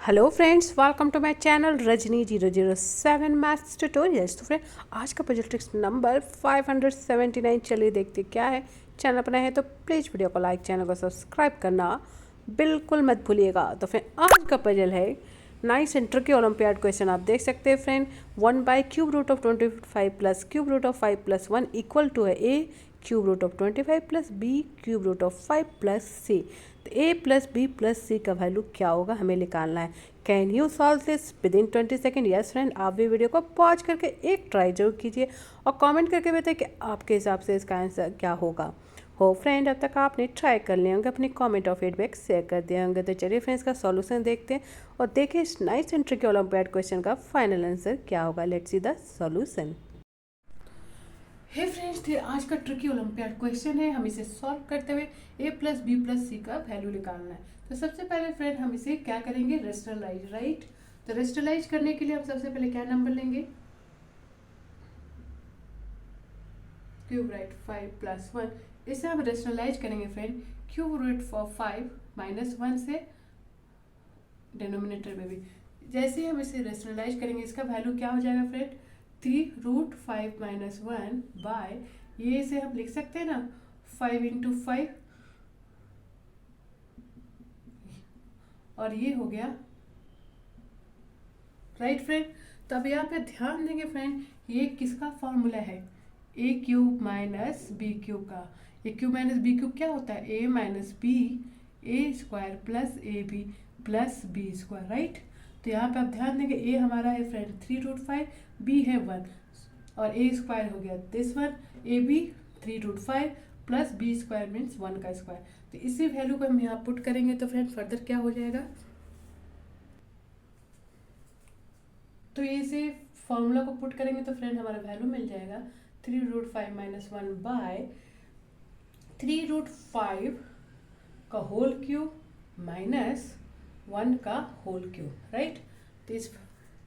Hello friends, welcome to my channel Rajni 007 maths tutorials. तो friend आज का पजल ट्रिक्स नंबर 579। चलिए देखते क्या है। चैनल पर नए हैं तो प्लीज़ वीडियो को लाइक, चैनल को सब्सक्राइब करना बिल्कुल मत भूलिएगा। तो फ्रेंड आज का पजल है nice and tricky olympiad question. आप देख सकते हैं friend, 1/³ plus cube root of 5 plus 1 equal to है a cube root of 25 plus b cube root of 5 plus c। तो a plus b plus c का वैल्यू क्या होगा हमें निकालना है। Can you solve this within 20 second? Yes friend, आप भी वीडियो को पॉज करके एक ट्राई जरूर कीजिए और कमेंट करके बताइए कि आपके हिसाब से इसका आंसर क्या होगा। हो फ्रेंड, अब तक आपने ट्राई कर लिए होंगे, अपनी कमेंट और फीडबैक शेयर कर दिए होंगे। तो चलिए फ्रेंड्स का सॉल्यूशन देखते हैं और देखिए इस nice and tricky olympiad question का फाइनल आंसर क्या होगा। Let's see the solution. Hey friends, ये आज का ट्रिकी ओलंपियाड क्वेश्चन है। हम इसे सॉल्व करते हुए a प्लस बी प्लस सी का वैल्यू निकालना है। तो सबसे पहले फ्रेंड हम इसे क्या करेंगे, रेशनलाइज, राइट। तो रेशनलाइज करने के लिए हम सबसे पहले क्या नंबर लेंगे, क्यूब, राइट, 5 प्लस 1। इसे हम रेशनलाइज करेंगे friend, cube root for 5 minus 1 से डिनोमिनेटर में भी। जैसे ही हम इसे रेशनलाइज करेंगे इसका वैल्यू क्या हो जाएगा फ्रेंड, 3√5 माइनस 1 बाय, ये इसे हम लिख सकते हैं ना 5 इंटू 5, और ये हो गया, राइट फ्रेंड। तो अब यहाँ पे ध्यान देंगे फ्रेंड, ये किसका फॉर्मूला है, a cube minus B cube का। A cube minus B cube क्या होता है, a minus B A square plus A B plus B square, right. तो यहाँ पे आप ध्यान देंगे a हमारा है फ्रेंड 3√5, b है 1 और a स्क्वायर हो गया this one, a b 3√5 plus B square means 1 का स्क्वायर। तो इसी वैल्यू को हम यहाँ पुट करेंगे तो फ्रेंड फर्दर क्या हो जाएगा, तो इसे फॉर्मूला को पुट करेंगे तो फ्रेंड हमारा वैल्यू मिल जाएगा 3√5 माइनस 1 बाय 3√5 का होल क्यूब माइनस 1 का होल क्यूब, राइट। तो इस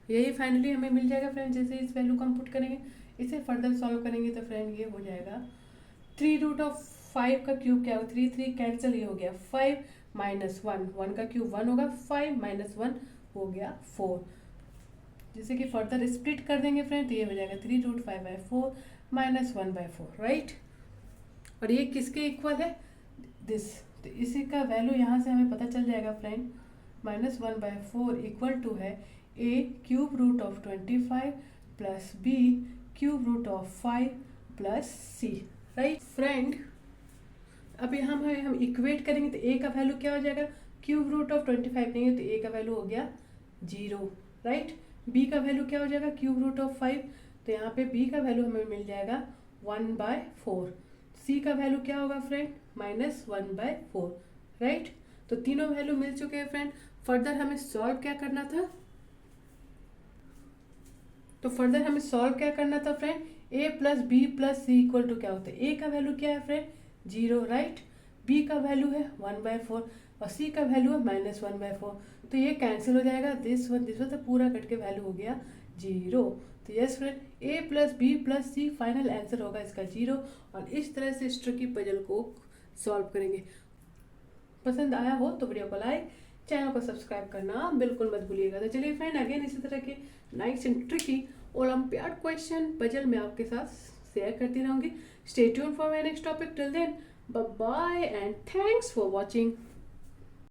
यही फाइनली हमें मिल जाएगा फ्रेंड। जैसे इस वैल्यू को हम पुट करेंगे, इसे फर्दर सॉल्व करेंगे तो फ्रेंड ये हो जाएगा 3√5 का क्यूब क्या होगा, 3 कैंसिल, ये हो गया 5 माइनस 1, 1 का क्यूब 1 होगा, 5 माइनस 1 हो गया 4। जैसे कि फर्दर स्प्लिट कर देंगे फ्रेंड तो ये हो जाएगा 3√5/4 माइनस 1/4, राइट। और ये किसके इक्वल है, दिस। तो इसी का वैल्यू यहाँ से हमें पता चल जाएगा फ्रेंड, -1/4 इक्वल टू है a cube root of 25 plus b cube root of 5 plus c, right friend. अब यहाँ हम इक्वेट करेंगे तो a का वैल्यू क्या हो जाएगा, क्यूब रूट ऑफ 25 नहीं है तो a का वैल्यू हो गया 0, राइट। b का वैल्यू क्या हो जाएगा, क्यूब रूट ऑफ 5, तो यहाँ पे b का वैल्यू हमें मिल जाएगा 1/4। c का वैल्यू क्या होगा फ्रेंड, -1/4, राइट। तो तीनों वैल्यू मिल चुके हैं फ्रेंड। फर्दर हमें सॉल्व क्या करना था, तो फर्दर हमें सॉल्व क्या करना था friend, a plus b plus c equal to क्या होता है, a का वैल्यू क्या है फ्रेंड 0, राइट। b का वैल्यू है 1/4 और c का वैल्यू है -1/4। तो ये कैंसिल हो जाएगा, दिस वन तो पूरा कट के वैल्यू हो गया 0। तो yes friend, a plus b plus c final answer होगा इसका 0। और इस तरह से इस ट्रिकी पजल को सॉल्व करेंगे। पसंद आया हो तो वीडियो को लाइक, चैनल को सब्सक्राइब करना बिल्कुल मत भूलिएगा। तो चलिए फ्रेंड, अगेन इसी तरह के nice and tricky olympiad question puzzle में आपके साथ शेयर करती रहूंगी। Stay tuned for my next topic. Till then, bye bye and thanks for watching.